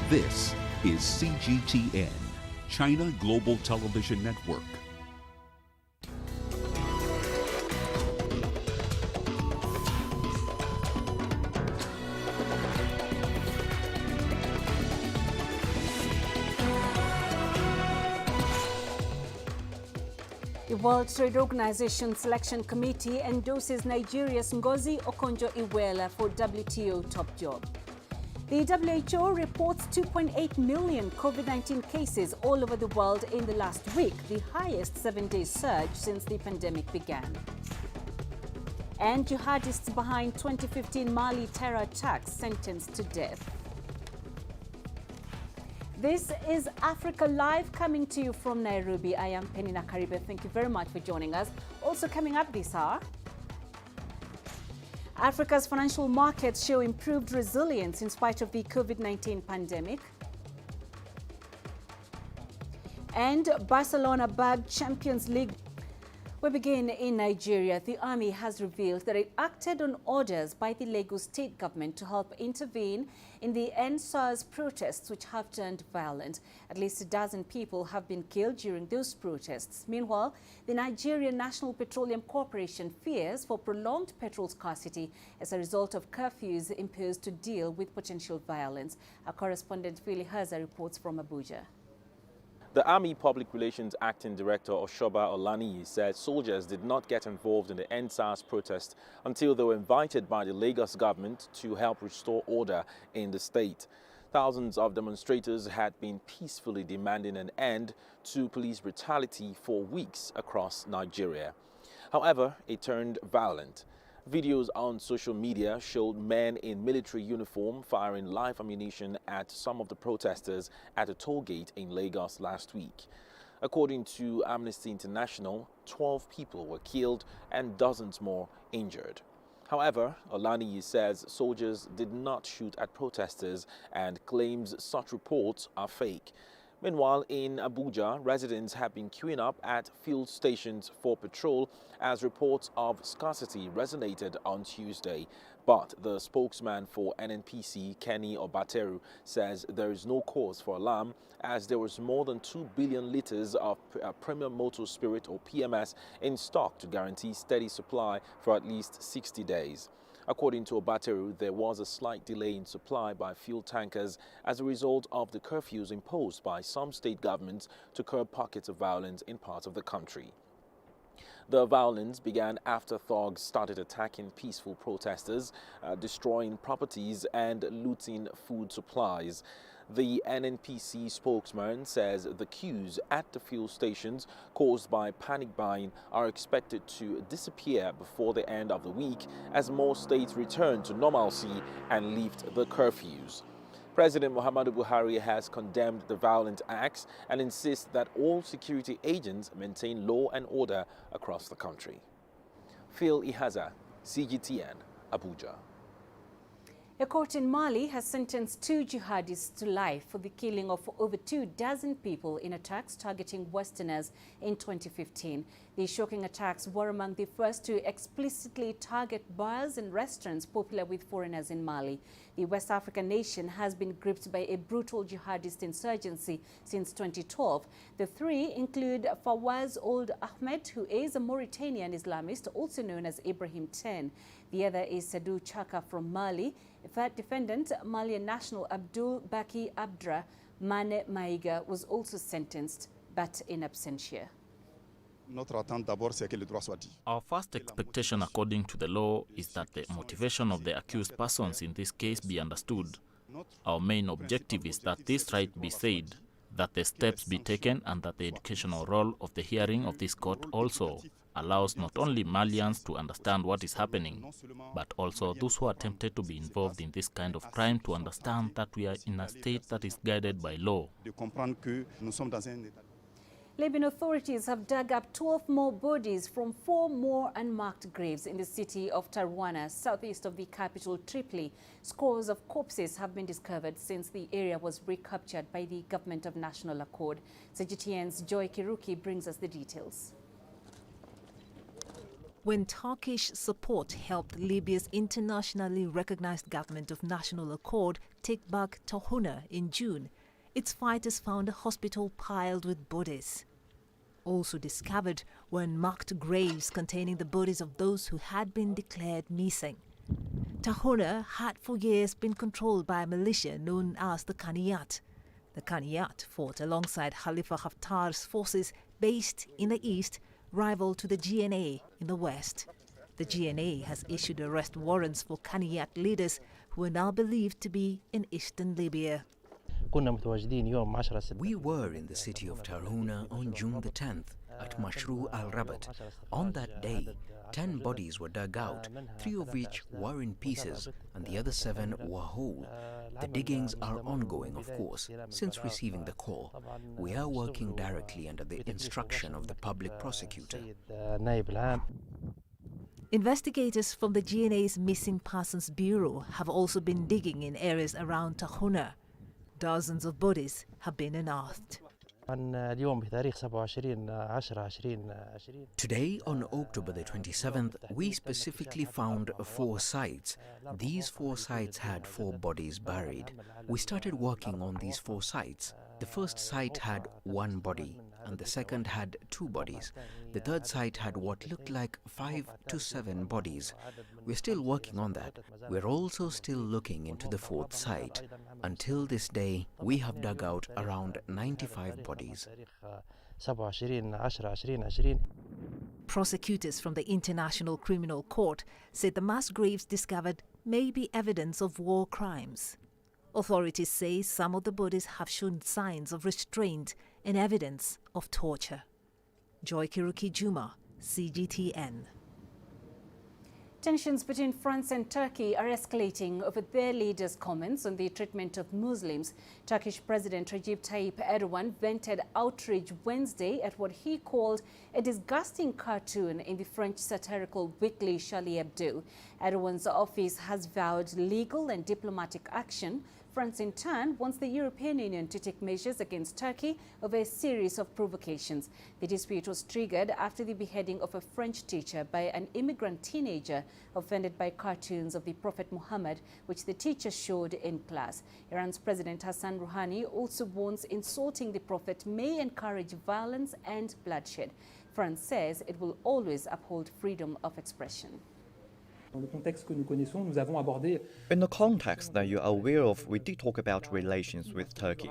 This is CGTN, China Global Television Network. The World Trade Organization Selection Committee endorses Nigeria's Ngozi Okonjo-Iweala for WTO top job. The WHO reports 2.8 million COVID-19 cases all over the world in the last week, the highest 7-day surge since the pandemic began. And jihadists behind 2015 Mali terror attacks sentenced to death. This is Africa Live, coming to you from Nairobi. I am Peninah Karibe. Thank you very much for joining us. Also coming up this hour, Africa's financial markets show improved resilience in spite of the COVID-19 pandemic. And Barcelona bagged Champions League. We begin in Nigeria. The army has revealed that it acted on orders by the Lagos state government to help intervene in the end-SARS protests, which have turned violent. At least a dozen people have been killed during those protests. Meanwhile, the Nigerian National Petroleum Corporation fears for prolonged petrol scarcity as a result of curfews imposed to deal with potential violence. Our correspondent Philly Haza reports from Abuja. The Army Public Relations Acting Director Oshoba Olaniyi said soldiers did not get involved in the end-SARS protest until they were invited by the Lagos government to help restore order in the state. Thousands of demonstrators had been peacefully demanding an end to police brutality for weeks across Nigeria. However, it turned violent. Videos on social media showed men in military uniform firing live ammunition at some of the protesters at a toll gate in Lagos last week. According to Amnesty International, 12 people were killed and dozens more injured. However, Olaniyi says soldiers did not shoot at protesters and claims such reports are fake. Meanwhile, in Abuja, residents have been queuing up at fuel stations for petrol as reports of scarcity resonated on Tuesday. But the spokesman for NNPC, Kenny Obateru, says there is no cause for alarm as there was more than 2 billion litres of premium motor spirit or PMS in stock to guarantee steady supply for at least 60 days. According to Obateru, there was a slight delay in supply by fuel tankers as a result of the curfews imposed by some state governments to curb pockets of violence in parts of the country. The violence began after thugs started attacking peaceful protesters, destroying properties and looting food supplies. The NNPC spokesman says the queues at the fuel stations caused by panic buying are expected to disappear before the end of the week as more states return to normalcy and lift the curfews. President Muhammadu Buhari has condemned the violent acts and insists that all security agents maintain law and order across the country. Phil Ihaza, CGTN, Abuja. A court in Mali has sentenced 2 jihadists to life for the killing of over 24 people in attacks targeting Westerners in 2015. These shocking attacks were among the first to explicitly target bars and restaurants popular with foreigners in Mali. The West African nation has been gripped by a brutal jihadist insurgency since 2012. The 3 include Fawaz Ould Ahmed, who is a Mauritanian Islamist, also known as Ibrahim 10. The other is Sadou Chaka from Mali. A third defendant, Malian national Abdul Baki Abdra Mane Maiga, was also sentenced, but in absentia. Our first expectation according to the law is that the motivation of the accused persons in this case be understood. Our main objective is that this right be said, that the steps be taken, and that the educational role of the hearing of this court also allows not only Malians to understand what is happening, but also those who are tempted to be involved in this kind of crime to understand that we are in a state that is guided by law. Libyan authorities have dug up 12 more bodies from 4 more unmarked graves in the city of Tarwana, southeast of the capital Tripoli. Scores of corpses have been discovered since the area was recaptured by the Government of National Accord. CGTN's Joy Kiruki brings us the details. when Turkish support helped Libya's internationally recognized government of national accord take back Tohuna in June, its fighters found a hospital piled with bodies. Also discovered were unmarked graves containing the bodies of those who had been declared missing. Tohuna had for years been controlled by a militia known as the Kaniyat. The Kaniyat fought alongside Khalifa Haftar's forces based in the east, rival to the GNA in the west. The GNA has issued arrest warrants for Kaniyat leaders who are now believed to be in eastern Libya. We were in the city of Tarhuna on June the 10th at Mashru al-Rabat. On that day, 10 bodies were dug out, 3 of which were in pieces and the other 7 were whole. The diggings are ongoing, of course, since receiving the call. We are working directly under the instruction of the public prosecutor. Investigators from the GNA's Missing Persons Bureau have also been digging in areas around Tohuna. Dozens of bodies have been unearthed. Today, on October the 27th, we specifically found 4 sites. These 4 sites had 4 bodies buried. We started working on these 4 sites. The first site had 1 body, and the second had 2 bodies. The third site had what looked like 5 to 7 bodies. We're still working on that. We're also still looking into the 4th site. Until this day, we have dug out around 95 bodies. Prosecutors from the International Criminal Court said the mass graves discovered may be evidence of war crimes. Authorities say some of the bodies have shown signs of restraint and evidence of torture. Joy Kiruki Juma, CGTN. Tensions between France and Turkey are escalating over their leaders' comments on the treatment of Muslims. Turkish President Recep Tayyip Erdogan vented outrage Wednesday at what he called a disgusting cartoon in the French satirical weekly Charlie Hebdo. Erdogan's office has vowed legal and diplomatic action. France, in turn, wants the European Union to take measures against Turkey over a series of provocations. The dispute was triggered after the beheading of a French teacher by an immigrant teenager offended by cartoons of the Prophet Muhammad, which the teacher showed in class. Iran's President Hassan Rouhani also warns insulting the Prophet may encourage violence and bloodshed. France says it will always uphold freedom of expression. In the context that you are aware of, we did talk about relations with Turkey.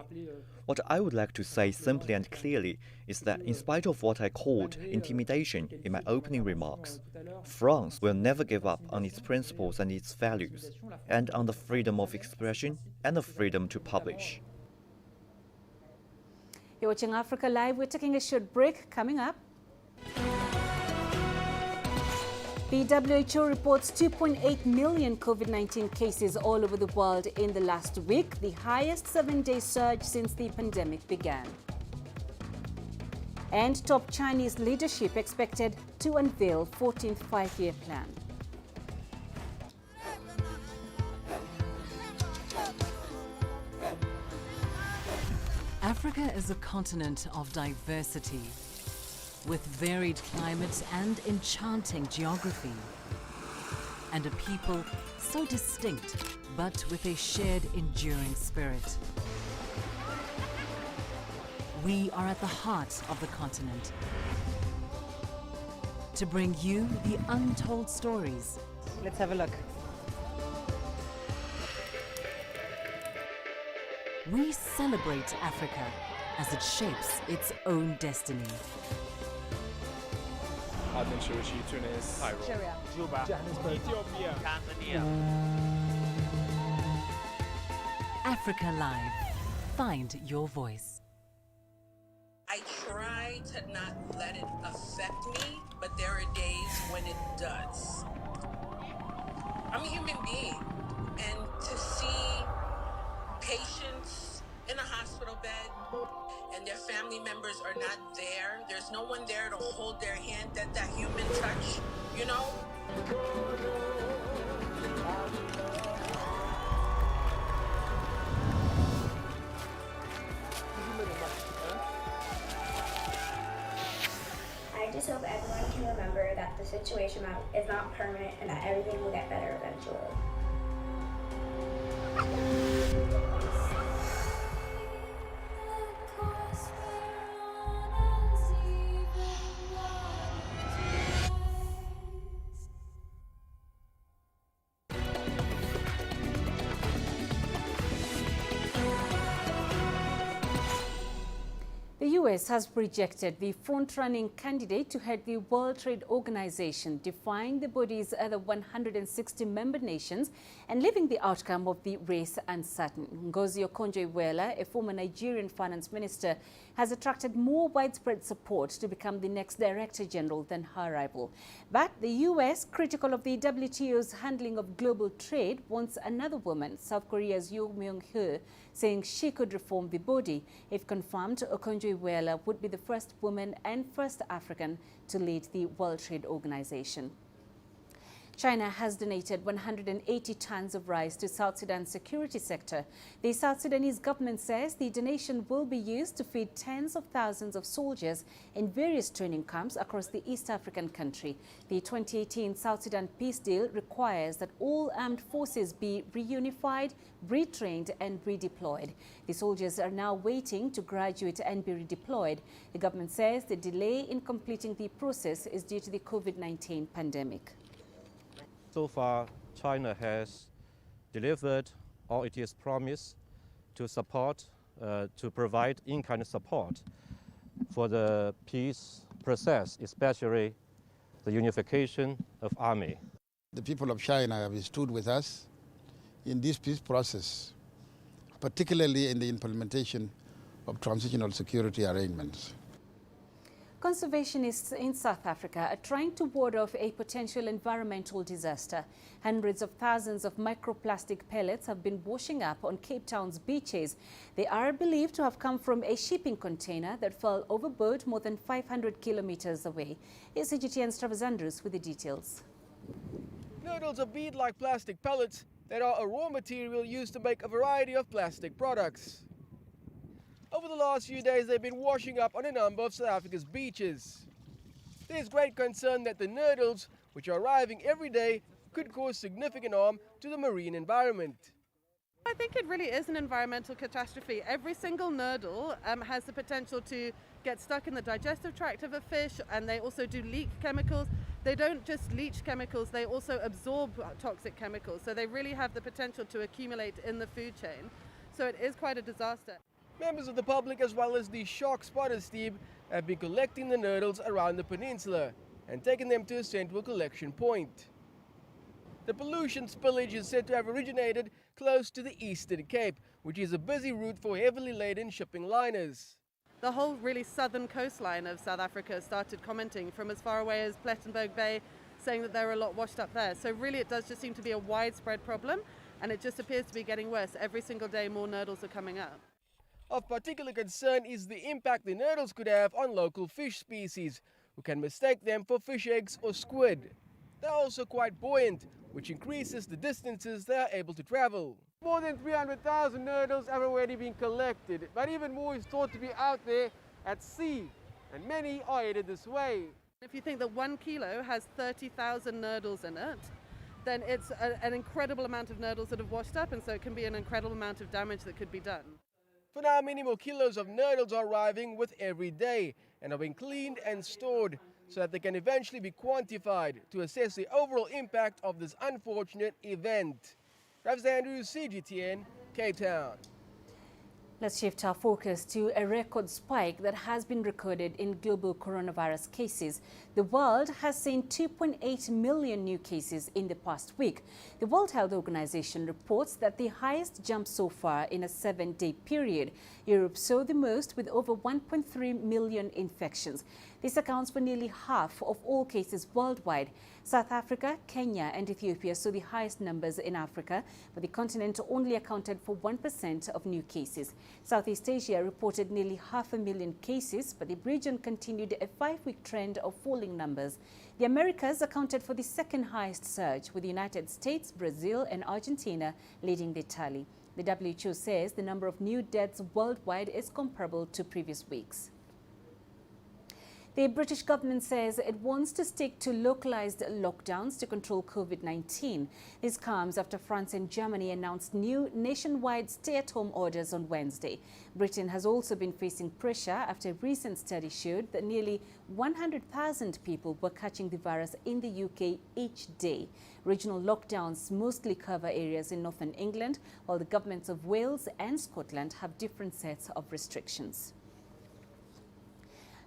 What I would like to say simply and clearly is that in spite of what I called intimidation in my opening remarks, France will never give up on its principles and its values, and on the freedom of expression and the freedom to publish. You're watching Africa Live. We're taking a short break. Coming up, the WHO reports 2.8 million COVID-19 cases all over the world in the last week, the highest 7-day surge since the pandemic began. And top Chinese leadership expected to unveil 14th five-year plan. Africa is a continent of diversity, with varied climates and enchanting geography, and a people so distinct but with a shared enduring spirit. We are at the heart of the continent to bring you the untold stories. Let's have a look. We celebrate Africa as it shapes its own destiny. Tunis, Cairo, Juba, Ethiopia, Tanzania. Africa Live. Find your voice. I try to not let it affect me, but there are days when it does. I'm a human being, and to see patients in a hospital bed and their family members are not there, there's no one there to hold their hand, that human touch, you know? I just hope everyone everyone can remember that the situation is not permanent and that everything will get better eventually. The U.S. has rejected the front-running candidate to head the World Trade Organization, defying the body's other 160 member nations and leaving the outcome of the race uncertain. Ngozi Okonjo-Iweala, a former Nigerian finance minister, has attracted more widespread support to become the next Director General than her rival. But the U.S., critical of the WTO's handling of global trade, wants another woman, South Korea's Yoo Myung-hee, saying she could reform the body. If confirmed, Okonjo-Iweala would be the first woman and first African to lead the World Trade Organization. China has donated 180 tons of rice to South Sudan's security sector. The South Sudanese government says the donation will be used to feed tens of thousands of soldiers in various training camps across the East African country. The 2018 South Sudan peace deal requires that all armed forces be reunified, retrained and redeployed. The soldiers are now waiting to graduate and be redeployed. The government says the delay in completing the process is due to the COVID-19 pandemic. So far, China has delivered all it is promised to support, to provide in-kind support for the peace process, especially the unification of army. The people of China have stood with us in this peace process, particularly in the implementation of transitional security arrangements. Conservationists in South Africa are trying to ward off a potential environmental disaster. Hundreds of thousands of microplastic pellets have been washing up on Cape Town's beaches. They are believed to have come from a shipping container that fell overboard more than 500 kilometers away. Here's CGTN's Travis Andrews with the details. Noodles are bead-like plastic pellets that are a raw material used to make a variety of plastic products. Over the last few days, they've been washing up on a number of South Africa's beaches. There's great concern that the noodles, which are arriving every day, could cause significant harm to the marine environment. I think it really is an environmental catastrophe. Every single noodle has the potential to get stuck in the digestive tract of a fish, and they also do leak chemicals. They don't just leach chemicals, they also absorb toxic chemicals. So they really have the potential to accumulate in the food chain. So it is quite a disaster. Members of the public as well as the shark spotters team have been collecting the noodles around the peninsula and taking them to a central collection point. The pollution spillage is said to have originated close to the Eastern Cape, which is a busy route for heavily laden shipping liners. The whole really southern coastline of South Africa started commenting from as far away as Plettenberg Bay, saying that there were a lot washed up there. So really it does just seem to be a widespread problem, and it just appears to be getting worse. Every single day more noodles are coming up. Of particular concern is the impact the noodles could have on local fish species, who can mistake them for fish eggs or squid. They're also quite buoyant, which increases the distances they are able to travel. More than 300,000 noodles have already been collected, but even more is thought to be out there at sea, and many are headed this way. If you think that 1 kilo has 30,000 noodles in it, then it's an incredible amount of noodles that have washed up, and so it can be an incredible amount of damage that could be done. For now, many more kilos of noodles are arriving with every day and are being cleaned and stored so that they can eventually be quantified to assess the overall impact of this unfortunate event. Travis Andrews, CGTN, Cape Town. Let's shift our focus to a record spike that has been recorded in global coronavirus cases. The world has seen 2.8 million new cases in the past week. The World Health Organization reports that the highest jump so far in a 7-day period. Europe saw the most with over 1.3 million infections. This accounts for nearly half of all cases worldwide. South Africa, Kenya and Ethiopia saw the highest numbers in Africa, but the continent only accounted for 1% of new cases. Southeast Asia reported nearly 500,000 cases, but the region continued a 5-week trend of falling numbers. The Americas accounted for the second highest surge, with the United States, Brazil and Argentina leading the tally. The WHO says the number of new deaths worldwide is comparable to previous weeks. The British government says it wants to stick to localized lockdowns to control COVID-19. This comes after France and Germany announced new nationwide stay-at-home orders on Wednesday. Britain has also been facing pressure after a recent study showed that nearly 100,000 people were catching the virus in the UK each day. Regional lockdowns mostly cover areas in northern England, while the governments of Wales and Scotland have different sets of restrictions.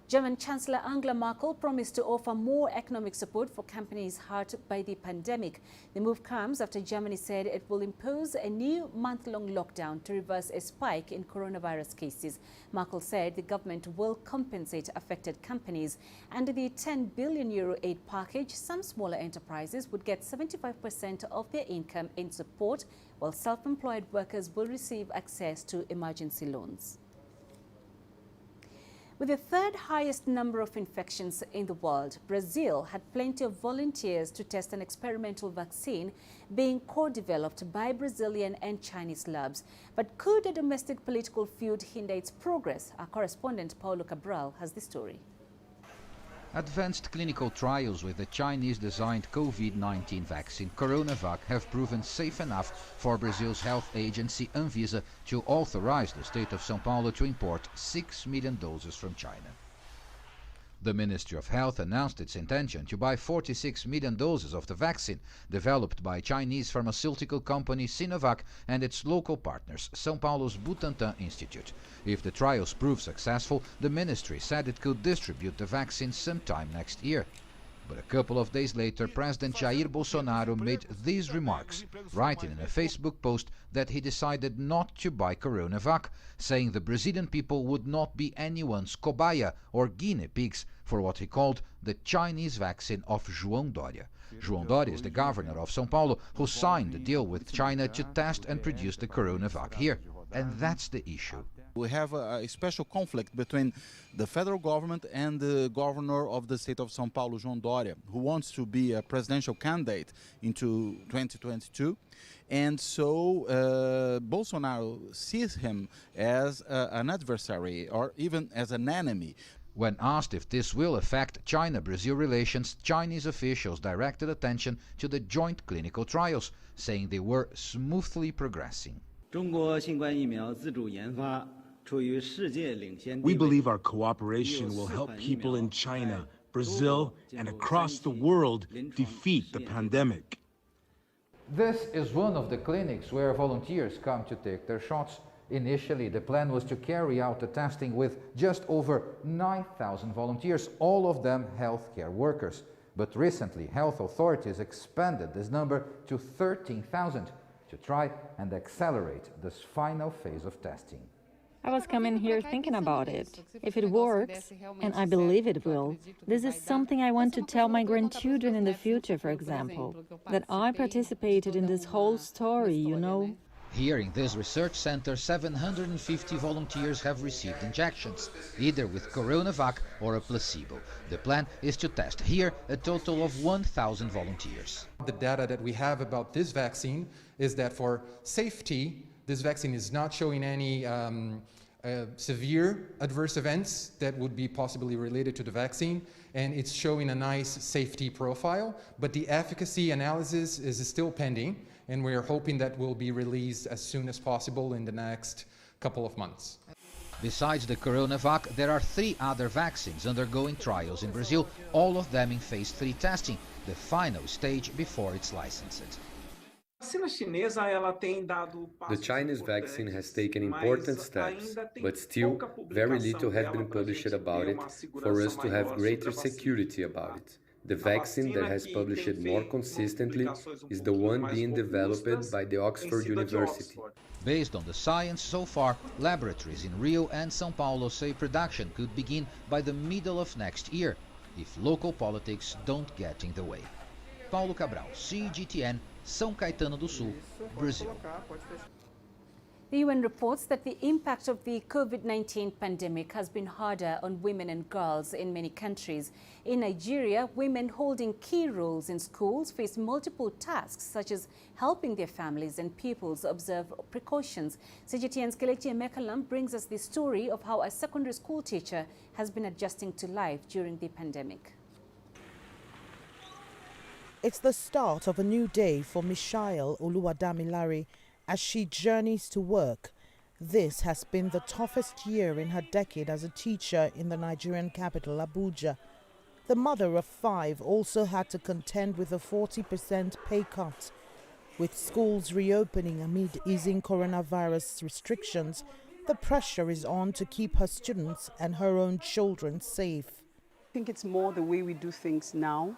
German Chancellor Angela Merkel promised to offer more economic support for companies hurt by the pandemic. The move comes after Germany said it will impose a new month-long lockdown to reverse a spike in coronavirus cases. Merkel said the government will compensate affected companies. Under the €10 billion aid package, some smaller enterprises would get 75% of their income in support, while self-employed workers will receive access to emergency loans. With the third highest number of infections in the world, Brazil had plenty of volunteers to test an experimental vaccine being co-developed by Brazilian and Chinese labs. But could a domestic political feud hinder its progress? Our correspondent Paulo Cabral has the story. Advanced clinical trials with the Chinese-designed COVID-19 vaccine CoronaVac have proven safe enough for Brazil's health agency Anvisa to authorize the state of São Paulo to import 6 million doses from China. The Ministry of Health announced its intention to buy 46 million doses of the vaccine, developed by Chinese pharmaceutical company Sinovac and its local partners, São Paulo's Butantan Institute. If the trials prove successful, the ministry said it could distribute the vaccine sometime next year. But a couple of days later, President Jair Bolsonaro made these remarks, writing in a Facebook post that he decided not to buy CoronaVac, saying the Brazilian people would not be anyone's cobaia or guinea pigs for what he called the Chinese vaccine of João Dória. João Dória is the governor of São Paulo who signed the deal with China to test and produce the CoronaVac here. And that's the issue. We have a special conflict between the federal government and the governor of the state of São Paulo, João Dória, who wants to be a presidential candidate into 2022. And so Bolsonaro sees him as an adversary or even as an enemy. When asked if this will affect China-Brazil relations, Chinese officials directed attention to the joint clinical trials, saying they were smoothly progressing. We believe our cooperation will help people in China, Brazil, and across the world defeat the pandemic. This is one of the clinics where volunteers come to take their shots. Initially, the plan was to carry out the testing with just over 9,000 volunteers, all of them healthcare workers. But recently, health authorities expanded this number to 13,000 to try and accelerate this final phase of testing. I was coming here thinking about it. If it works, and I believe it will, this is something I want to tell my grandchildren in the future, for example, that I participated in this whole story, you know. Here in this research center, 750 volunteers have received injections, either with CoronaVac or a placebo. The plan is to test here a total of 1,000 volunteers. The data that we have about this vaccine is that for safety, this vaccine is not showing any severe adverse events that would be possibly related to the vaccine, and it's showing a nice safety profile, but the efficacy analysis is still pending, and we are hoping that will be released as soon as possible in the next couple of months. Besides the CoronaVac, there are 3 other vaccines undergoing trials in Brazil, all of them in phase 3 testing, the final stage before it's licensed. The Chinese vaccine has taken important steps, but still very little has been published about it for us to have greater security about it. The vaccine that has published more consistently is the one being developed by the Oxford University. Based on the science so far, laboratories in Rio and São Paulo say production could begin by the middle of next year, if local politics don't get in the way. Paulo Cabral, CGTN, São Caetano do Sul, Brazil. The UN reports that the impact of the COVID-19 pandemic has been harder on women and girls in many countries. In Nigeria, women holding key roles in schools face multiple tasks, such as helping their families and pupils observe precautions. CGTN's Kelechi Emekalam brings us the story of how a secondary school teacher has been adjusting to life during the pandemic. It's the start of a new day for Michael Oluwadamilare as she journeys to work. This has been the toughest year in her decade as a teacher in the Nigerian capital, Abuja. The mother of 5 also had to contend with a 40% pay cut. With schools reopening amid easing coronavirus restrictions, the pressure is on to keep her students and her own children safe. I think it's more the way we do things now.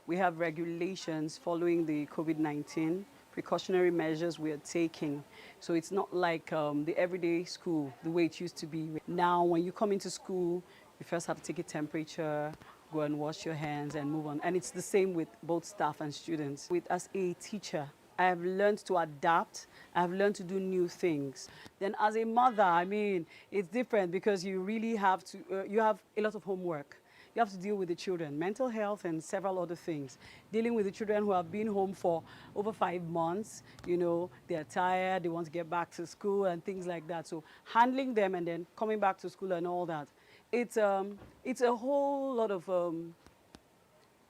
We have regulations following the COVID-19, precautionary measures we are taking. So it's not like the everyday school, the way it used to be. Now, when you come into school, you first have to take a temperature, go and wash your hands and move on. And it's the same with both staff and students. As a teacher, I have learned to adapt. I have learned to do new things. Then as a mother, I mean, it's different because you really have to, you have a lot of homework. You have to deal with the children, mental health and several other things. Dealing with the children who have been home for over 5 months, you know, they're tired, they want to get back to school and things like that. So handling them and then coming back to school and all that. It's a whole lot of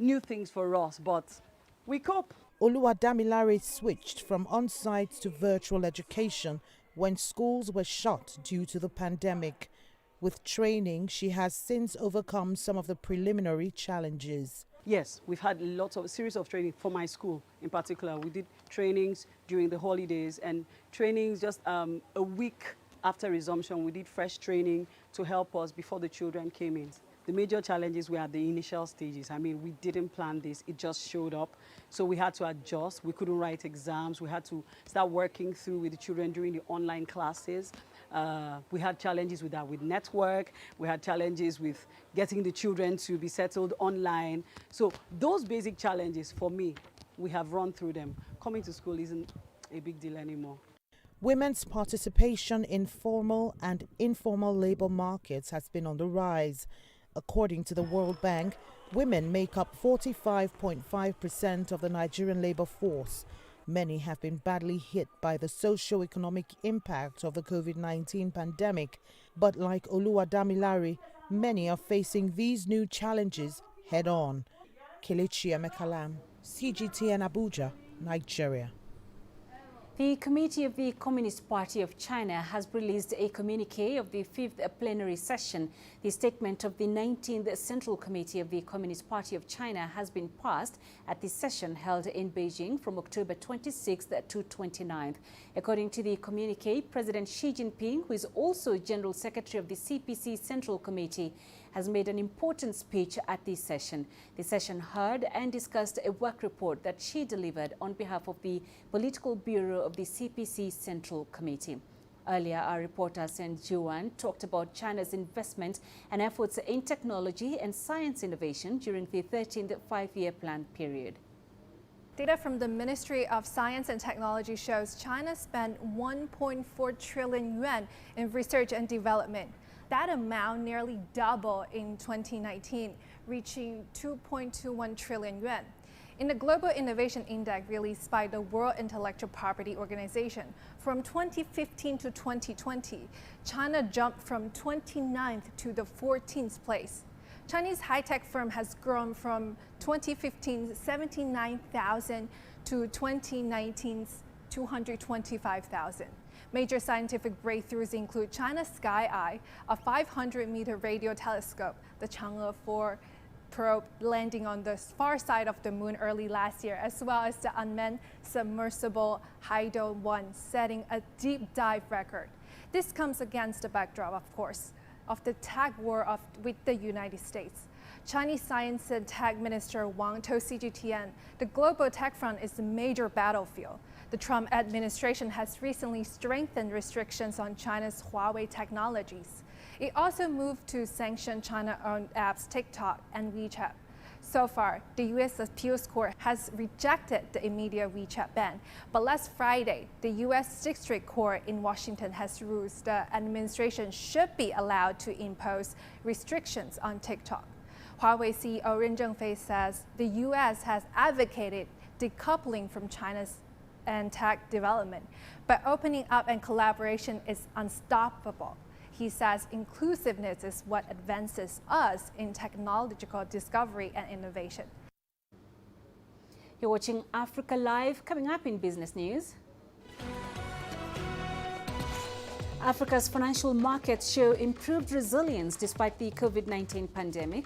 new things for us, but we cope. Oluwadamilare switched from on-site to virtual education when schools were shut due to the pandemic. With training, she has since overcome some of the preliminary challenges. Yes, we've had a series of training for my school in particular. We did trainings during the holidays and trainings just a week after resumption. We did fresh training to help us before the children came in. The major challenges were at the initial stages. I mean, we didn't plan this, it just showed up. So we had to adjust, we couldn't write exams, we had to start working through with the children during the online classes. We had challenges with that, with network, we had challenges with getting the children to be settled online. So those basic challenges, for me, we have run through them. Coming to school isn't a big deal anymore. Women's participation in formal and informal labor markets has been on the rise. According to the World Bank, women make up 45.5% of the Nigerian labor force. Many have been badly hit by the socio-economic impact of the COVID-19 pandemic. But like Oluwadamilare, many are facing these new challenges head-on. Kelechi Emekalam, CGTN Abuja, Nigeria. The Committee of the Communist Party of China has released a communique of the 5th plenary session. The statement of the 19th Central Committee of the Communist Party of China has been passed at the session held in Beijing from October 26th to 29th. According to the communique, President Xi Jinping, who is also General Secretary of the CPC Central Committee, has made an important speech at this session. The session heard and discussed a work report that Xi delivered on behalf of the Political Bureau of the CPC Central Committee. Earlier, our reporter Sen Juan talked about China's investment and efforts in technology and science innovation during the 13th five-year plan period. Data from the Ministry of Science and Technology shows China spent 1.4 trillion yuan in research and development. That amount nearly doubled in 2019, reaching 2.21 trillion yuan. In the Global Innovation Index released by the World Intellectual Property Organization, from 2015 to 2020, China jumped from 29th to the 14th place. Chinese high-tech firm has grown from 2015's 79,000 to 2019's 225,000. Major scientific breakthroughs include China's SkyEye, a 500-meter radio telescope, the Chang'e 4 probe landing on the far side of the moon early last year, as well as the unmanned submersible Haido-1 setting a deep dive record. This comes against the backdrop, of course, of the tech war with the United States. Chinese Science and Tech Minister Wang told CGTN the global tech front is a major battlefield. The Trump administration has recently strengthened restrictions on China's Huawei technologies. It also moved to sanction China-owned apps TikTok and WeChat. So far, the U.S. Appeals Court has rejected the immediate WeChat ban. But last Friday, the U.S. District Court in Washington has ruled the administration should be allowed to impose restrictions on TikTok. Huawei CEO Ren Zhengfei says the U.S. has advocated decoupling from China's and tech development, but opening up and collaboration is unstoppable. He says inclusiveness is what advances us in technological discovery and innovation. You're watching Africa Live. Coming up in business news, Africa's financial markets show improved resilience despite the COVID-19 pandemic.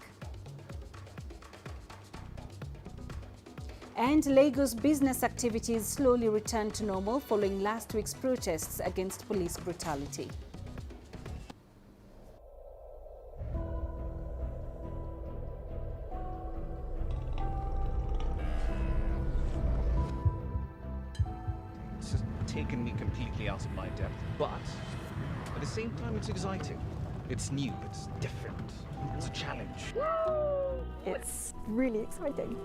And Lagos business activities slowly return to normal following last week's protests against police brutality. It's just taken me completely out of my depth, but at the same time it's exciting. It's new, it's different, it's a challenge. It's really exciting.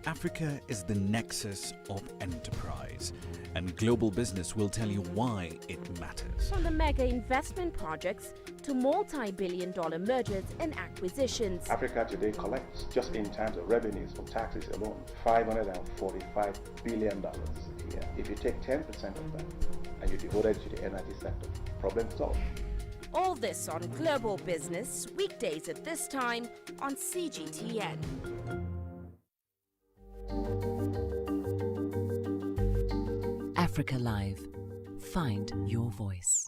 Africa is the nexus of enterprise, and global business will tell you why it matters. From the mega investment projects to multi-billion-dollar mergers and acquisitions. Africa today collects, just in terms of revenues from taxes alone, $545 billion a year. If you take 10% of that and you devote it to the energy sector, problem solved. All this on Global Business, weekdays at this time on CGTN. Africa Live. Find your voice.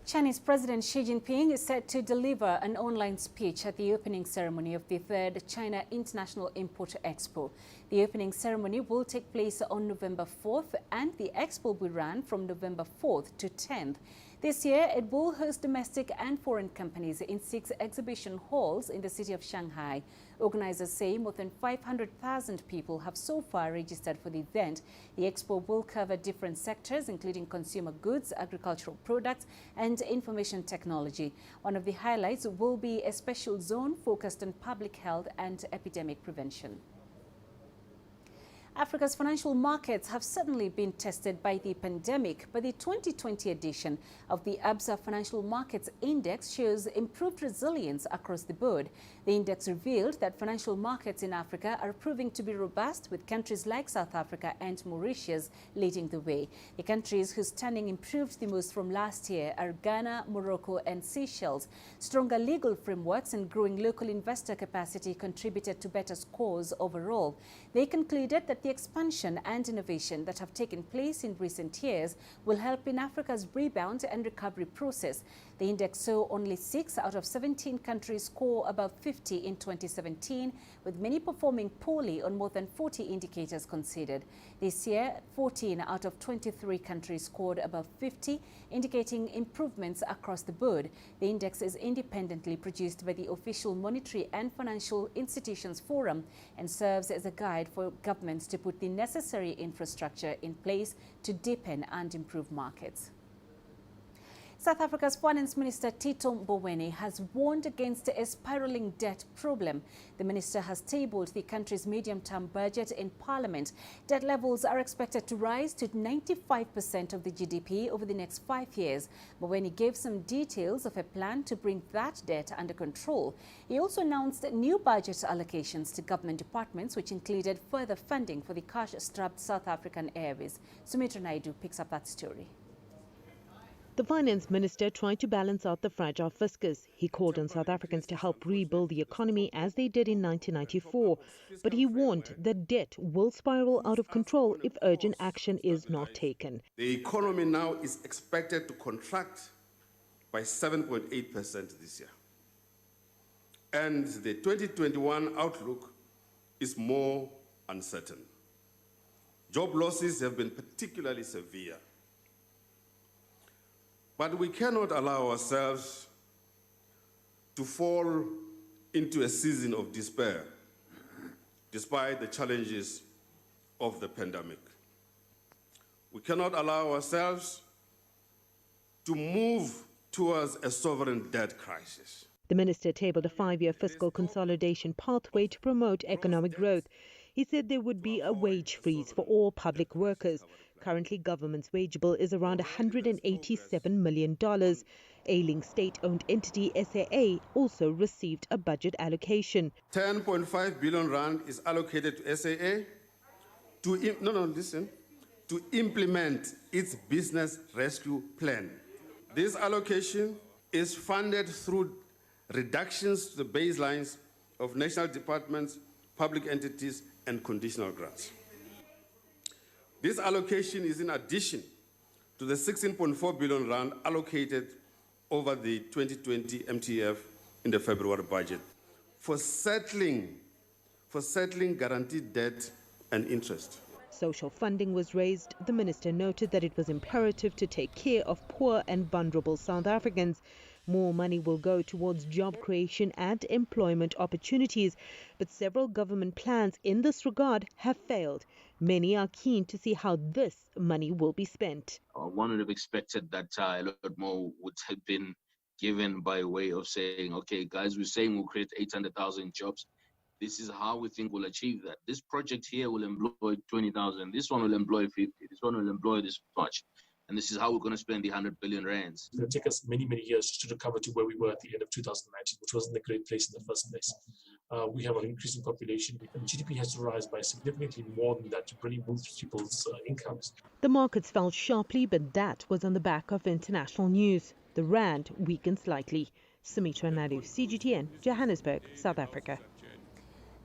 Chinese President Xi Jinping is set to deliver an online speech at the opening ceremony of the 3rd China International Import Expo. The opening ceremony will take place on November 4th and the expo will run from November 4th to 10th. This year, it will host domestic and foreign companies in 6 exhibition halls in the city of Shanghai. Organizers say more than 500,000 people have so far registered for the event. The expo will cover different sectors, including consumer goods, agricultural products, and information technology. One of the highlights will be a special zone focused on public health and epidemic prevention. Africa's financial markets have certainly been tested by the pandemic, but the 2020 edition of the Absa Financial Markets Index shows improved resilience across the board. The index revealed that financial markets in Africa are proving to be robust, with countries like South Africa and Mauritius leading the way. The countries whose standing improved the most from last year are Ghana, Morocco and Seychelles. Stronger legal frameworks and growing local investor capacity contributed to better scores overall. They concluded that the expansion and innovation that have taken place in recent years will help in Africa's rebound and recovery process. The index saw only 6 out of 17 countries score above 50 in 2017, with many performing poorly on more than 40 indicators considered. This year, 14 out of 23 countries scored above 50, indicating improvements across the board. The index is independently produced by the official Monetary and Financial Institutions Forum and serves as a guide for governments to put the necessary infrastructure in place to deepen and improve markets. South Africa's Finance Minister Tito Mboweni has warned against a spiraling debt problem. The minister has tabled the country's medium-term budget in Parliament. Debt levels are expected to rise to 95% of the GDP over the next 5 years. Mboweni gave some details of a plan to bring that debt under control. He also announced new budget allocations to government departments, which included further funding for the cash-strapped South African Airways. Sumitra Naidu picks up that story. The finance minister tried to balance out the fragile fiscus. He called on South Africans to help rebuild the economy as they did in 1994. But he warned that debt will spiral out of control if urgent action is not taken. The economy now is expected to contract by 7.8% this year. And the 2021 outlook is more uncertain. Job losses have been particularly severe. But we cannot allow ourselves to fall into a season of despair, despite the challenges of the pandemic. We cannot allow ourselves to move towards a sovereign debt crisis. The minister tabled a 5-year fiscal consolidation pathway to promote economic growth. He said there would be a wage freeze for all public workers. Currently, government's wage bill is around $187 million. Ailing state-owned entity SAA also received a budget allocation. 10.5 billion rand is allocated to SAA to implement its business rescue plan. This allocation is funded through reductions to the baselines of national departments, public entities, and conditional grants. This allocation is in addition to the 16.4 billion rand allocated over the 2020 MTF in the February budget for settling guaranteed debt and interest. Social funding was raised. The minister noted that it was imperative to take care of poor and vulnerable South Africans. More money will go towards job creation and employment opportunities, but several government plans in this regard have failed. Many are keen to see how this money will be spent. One would have expected that a lot more would have been given by way of saying, okay, guys, we're saying we'll create 800,000 jobs. This is how we think we'll achieve that. This project here will employ 20,000. This one will employ 50. This one will employ this much. And this is how we're going to spend the 100 billion rands. It's going to take us many, many years just to recover to where we were at the end of 2019, which wasn't a great place in the first place. We have an increasing population, and GDP has to rise by significantly more than that to really move people's incomes. The markets fell sharply, but that was on the back of international news. The rand weakened slightly. Sumitra Nadu, CGTN, Johannesburg, South Africa.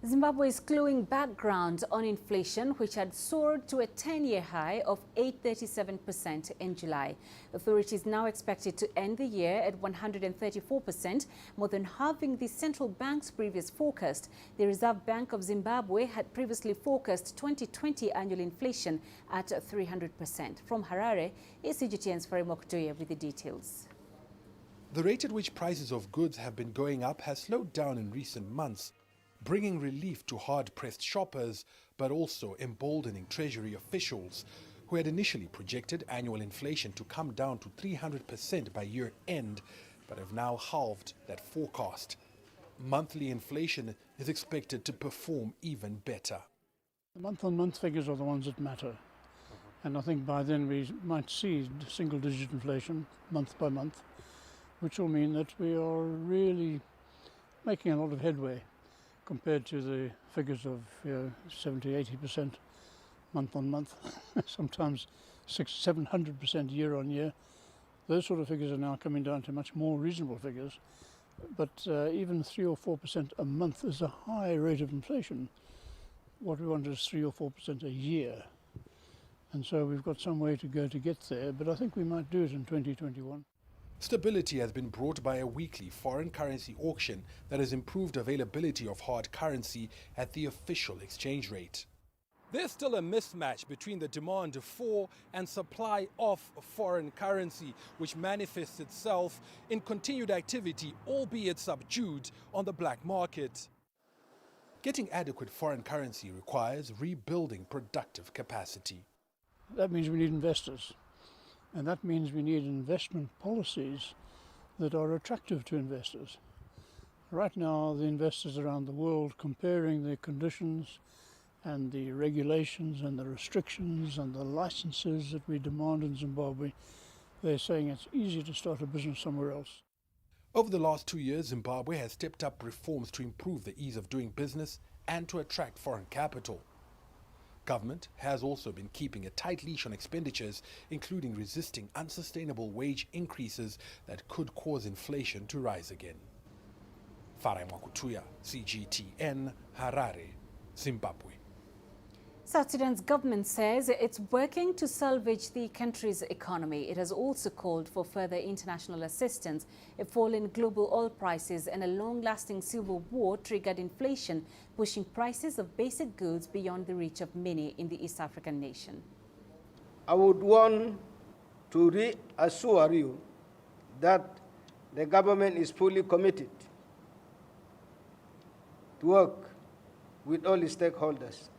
Zimbabwe's cluing background on inflation, which had soared to a 10-year high of 8.37% in July. Authorities now expected to end the year at 134%, more than halving the central bank's previous forecast. The Reserve Bank of Zimbabwe had previously forecast 2020 annual inflation at 300%. From Harare is CGTN's Fari Mokduya with the details. The rate at which prices of goods have been going up has slowed down in recent months, bringing relief to hard-pressed shoppers, but also emboldening Treasury officials who had initially projected annual inflation to come down to 300% by year-end, but have now halved that forecast. Monthly inflation is expected to perform even better. The month-on-month figures are the ones that matter, and I think by then we might see single-digit inflation month by month, which will mean that we are really making a lot of headway compared to the figures of 70–80% month on month, sometimes 600–700% year on year. Those sort of figures are now coming down to much more reasonable figures, but even 3 or 4% a month is a high rate of inflation. What we want is 3 or 4% a year, and so we've got some way to go to get there, but I think we might do it in 2021. Stability has been brought by a weekly foreign currency auction that has improved availability of hard currency at the official exchange rate. There's still a mismatch between the demand for and supply of foreign currency, which manifests itself in continued activity, albeit subdued, on the black market. Getting adequate foreign currency requires rebuilding productive capacity. That means we need investors. And that means we need investment policies that are attractive to investors. Right now, the investors around the world comparing the conditions and the regulations and the restrictions and the licenses that we demand in Zimbabwe, they're saying it's easy to start a business somewhere else. Over the last 2 years, Zimbabwe has stepped up reforms to improve the ease of doing business and to attract foreign capital. Government has also been keeping a tight leash on expenditures, including resisting unsustainable wage increases that could cause inflation to rise again. Farai Mwakutuya, CGTN, Harare, Zimbabwe. South Sudan's government says it's working to salvage the country's economy. It has also called for further international assistance. A fall in global oil prices and a long-lasting civil war triggered inflation, pushing prices of basic goods beyond the reach of many in the East African nation. I would want to reassure you that the government is fully committed to work with all the stakeholders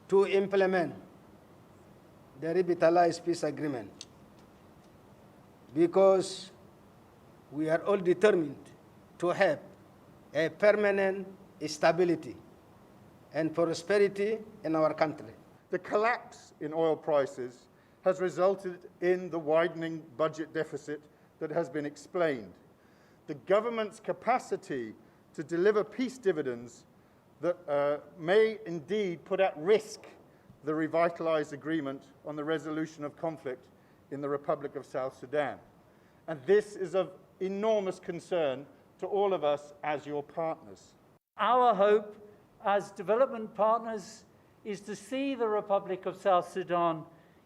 to implement the revitalized peace agreement, because we are all determined to have a permanent stability and prosperity in our country. The collapse in oil prices has resulted in the widening budget deficit that has been explained. The government's capacity to deliver peace dividends that may indeed put at risk the revitalized agreement on the resolution of conflict in the Republic of South Sudan. And this is of enormous concern to all of us as your partners. Our hope as development partners is to see the Republic of South Sudan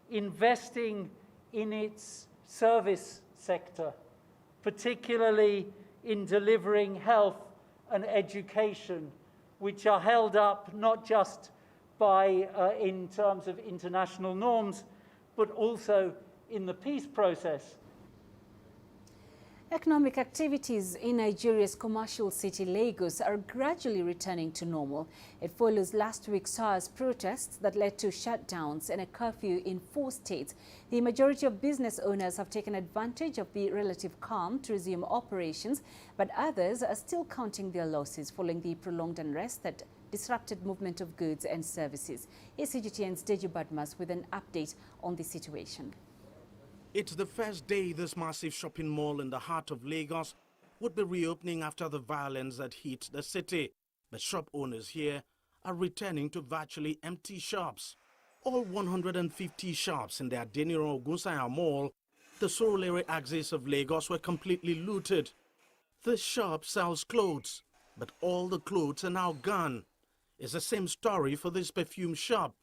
investing in its service sector, particularly in delivering health and education, which are held up not just by, in terms of international norms, but also in the peace process. Economic activities in Nigeria's commercial city, Lagos, are gradually returning to normal. It follows last week's SARS protests that led to shutdowns and a curfew in 4 states. The majority of business owners have taken advantage of the relative calm to resume operations, but others are still counting their losses following the prolonged unrest that disrupted movement of goods and services. Here's CGTN's Deji Badmas with an update on the situation. It's the first day this massive shopping mall in the heart of Lagos would be reopening after the violence that hit the city. But shop owners here are returning to virtually empty shops. All 150 shops in the Adeniro Ogunsanya Mall, the Surulere axis of Lagos, were completely looted. The shop sells clothes, but all the clothes are now gone. It's the same story for this perfume shop.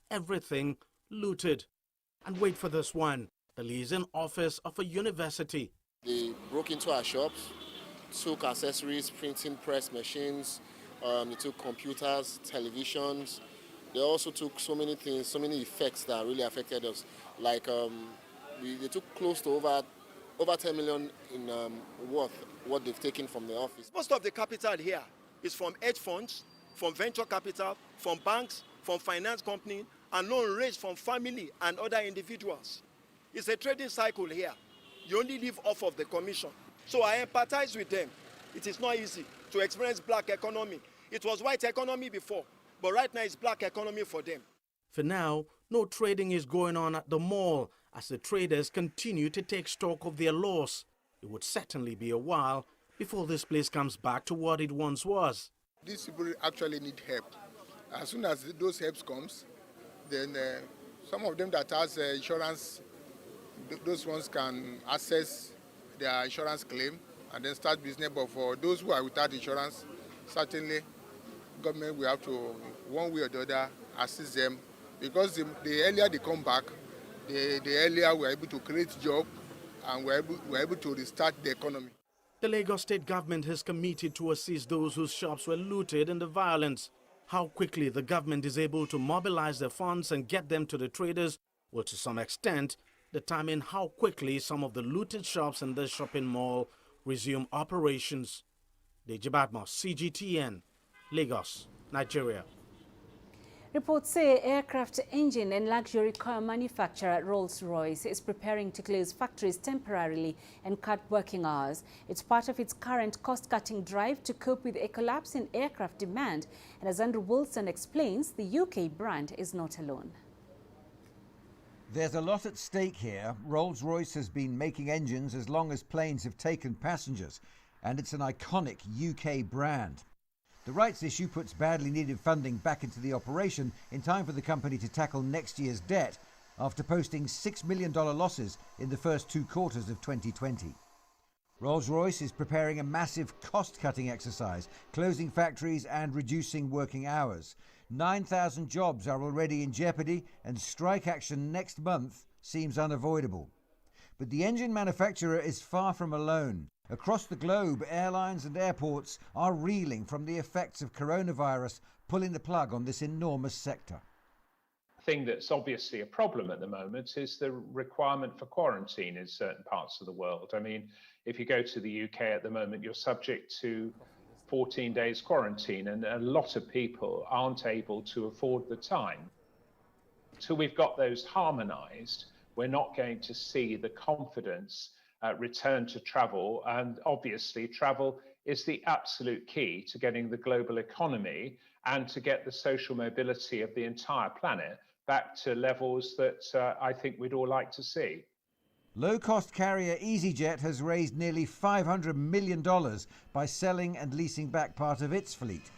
Everything looted. And wait for this one. The liaison office of a university. They broke into our shops, took accessories, printing press machines, they took computers, televisions. They also took so many things, so many effects that really affected us. Like they took close to over 10 million in worth what they've taken from the office. Most of the capital here is from hedge funds, from venture capital, from banks, from finance companies, and loan raised from family and other individuals. It's a trading cycle here. You only live off of the commission. So I empathize with them. It is not easy to experience black economy. It was white economy before, but right now it's black economy for them. For now, no trading is going on at the mall as the traders continue to take stock of their loss. It would certainly be a while before this place comes back to what it once was. These people actually need help. As soon as those helps comes, then some of them that has insurance, those ones can access their insurance claim and then start business. But for those who are without insurance, certainly government will have to, one way or the other, assist them, because the earlier they come back, the earlier we're able to create jobs and we're able to restart the economy. The Lagos state government is committed to assist those whose shops were looted in the violence. How quickly the government is able to mobilize their funds and get them to the traders will to some extent determine how quickly some of the looted shops in this shopping mall resume operations. Deji Badmas, CGTN, Lagos, Nigeria. Reports say aircraft engine and luxury car manufacturer Rolls-Royce is preparing to close factories temporarily and cut working hours. It's part of its current cost-cutting drive to cope with a collapse in aircraft demand. And as Andrew Wilson explains, the UK brand is not alone. There's a lot at stake here. Rolls-Royce has been making engines as long as planes have taken passengers, and it's an iconic UK brand. The rights issue puts badly needed funding back into the operation in time for the company to tackle next year's debt after posting $6 million losses in the first 2 quarters of 2020. Rolls-Royce is preparing a massive cost-cutting exercise, closing factories and reducing working hours. 9,000 jobs are already in jeopardy, and strike action next month seems unavoidable. But the engine manufacturer is far from alone. Across the globe, airlines and airports are reeling from the effects of coronavirus, pulling the plug on this enormous sector. Thing that's obviously a problem at the moment is the requirement for quarantine in certain parts of the world. I mean, if you go to the UK at the moment, you're subject to 14 days quarantine, and a lot of people aren't able to afford the time. Until we've got those harmonised, we're not going to see the confidence return to travel, and obviously travel is the absolute key to getting the global economy and to get the social mobility of the entire planet back to levels that I think we'd all like to see. Low-cost carrier EasyJet has raised nearly $500 million by selling and leasing back part of its fleet.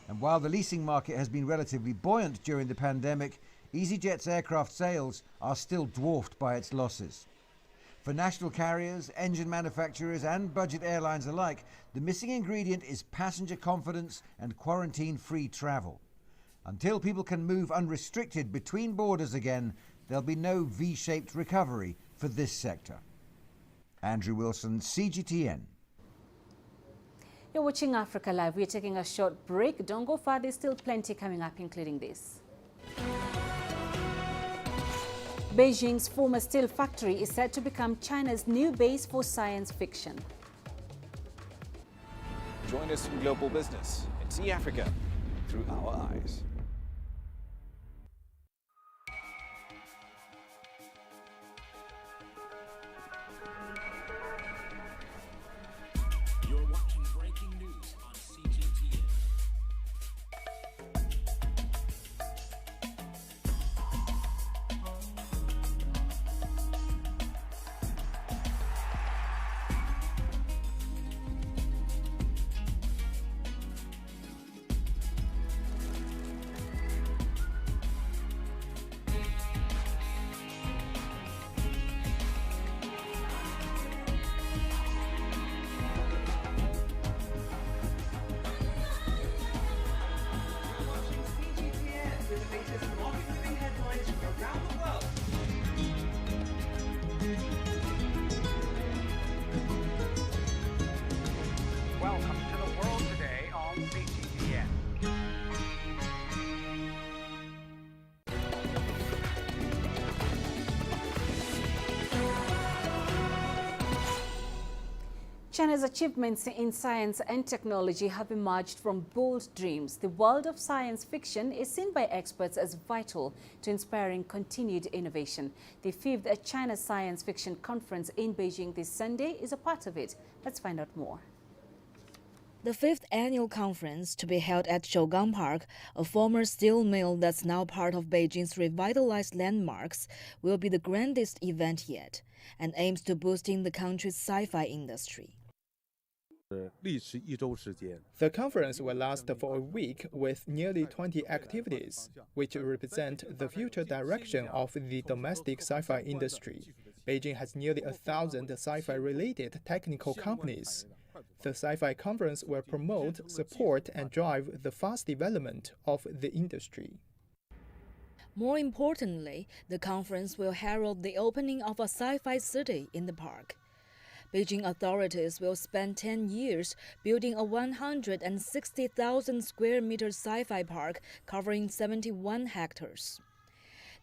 And while the leasing market has been relatively buoyant during the pandemic, EasyJet's aircraft sales are still dwarfed by its losses. For national carriers, engine manufacturers and budget airlines alike, the missing ingredient is passenger confidence and quarantine-free travel. Until people can move unrestricted between borders again, there'll be no V-shaped recovery for this sector. Andrew Wilson, CGTN. You're watching Africa Live. We're taking a short break. Don't go far. There's still plenty coming up, including this. Beijing's former steel factory is said to become China's new base for science fiction. Join us in global business and see Africa through our eyes. You're watching breaking news on CGTN. Welcome to the world today on CGTN. China's achievements in science and technology have emerged from bold dreams. The world of science fiction is seen by experts as vital to inspiring continued innovation. The 5th China Science Fiction Conference in Beijing this Sunday is a part of it. Let's find out more. The 5th annual conference, to be held at Shougang Park, a former steel mill that's now part of Beijing's revitalized landmarks, will be the grandest event yet and aims to boosting the country's sci-fi industry. The conference will last for a week with nearly 20 activities, which represent the future direction of the domestic sci-fi industry. Beijing has nearly 1,000 sci-fi-related technical companies. The sci-fi conference will promote, support, and drive the fast development of the industry. More importantly, the conference will herald the opening of a sci-fi city in the park. Beijing authorities will spend 10 years building a 160,000 square meter sci-fi park covering 71 hectares.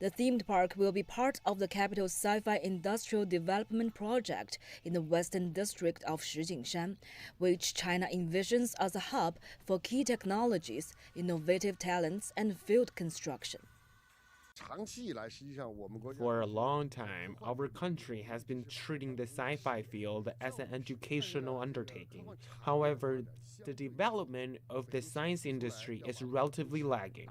The themed park will be part of the capital's sci-fi industrial development project in the western district of Shijingshan, which China envisions as a hub for key technologies, innovative talents, and field construction. For a long time, our country has been treating the sci-fi field as an educational undertaking. However, the development of the science industry is relatively lagging.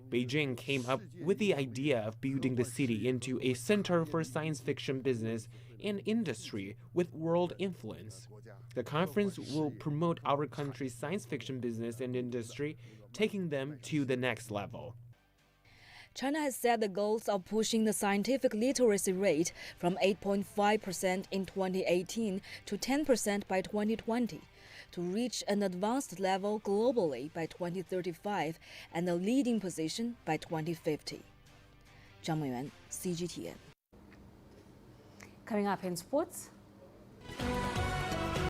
Beijing came up with the idea of building the city into a center for science fiction business and industry with world influence. The conference will promote our country's science fiction business and industry, taking them to the next level. China has set the goals of pushing the scientific literacy rate from 8.5% in 2018 to 10% by 2020, to reach an advanced level globally by 2035 and a leading position by 2050. Zhang Meiyuan, CGTN. Coming up in sports.